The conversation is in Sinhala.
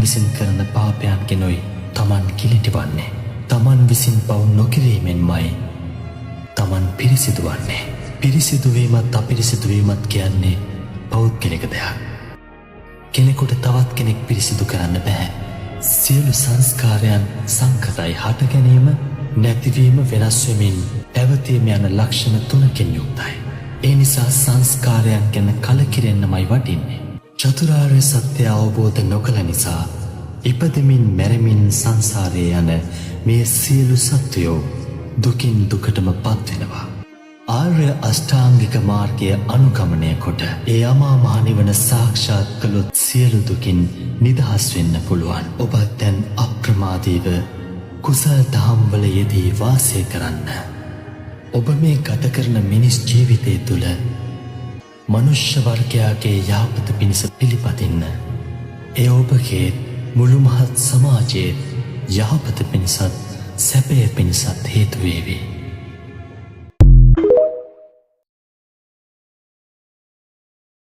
විසින් කරන පාපයන්ගෙනුයි තමන් කිලිටිවන්නේ. තමන් විසින් පව් නොකිරීමෙන්මයි තමන් පිරිසිදු වන්නේ. පිරිසිදුවීමත් අපිරිසිදුවීමත් කියන්නේ පෞද්ගලික දෙයක්. කෙනෙකුට තවත් කෙනෙක් පිරිසිදු කරන්න බෑ. සියලු සංස්කාරයන් සංකතයි. හට ගැනීම, නැතිවීම, වෙනස් වෙමින් පැවතීම යන ලක්ෂණ තුනකින් යුක්තයි. ඒ නිසා සංස්කාරයන් ගැන කලකිරෙන්නමයි වටින්නේ. චතුරාර්ය සත්‍ය අවබෝධ නොකළ නිසා ඉපදෙමින් මැරෙමින් සංසාරයේ යන මේ සියලු සත්වයෝ දුකින් දුකටම පත්වෙනවා. ආර්ය අෂ්ටාංගික මාර්ගය අනුගමනය කොට ඒ අමා මහ නිවන සාක්ෂාත් කළොත් සියලු දුකින් නිදහස් වෙන්න පුළුවන්. ඔබත් දැන් අප්‍රමාදීව කුසල් දහම්වල යෙදී වාසය කරන්න. ඔබ මේ ගත කරන මිනිස් ජීවිතය තුළ මනුෂ්‍ය වර්ගයාගේ යහපත පිණිස පිළිපදින්න. ඒ ඔබගේ මුළු මහත් සමාජයේ යහපත පිණිසත් සැපය පිණිසත් හේතු වේවි.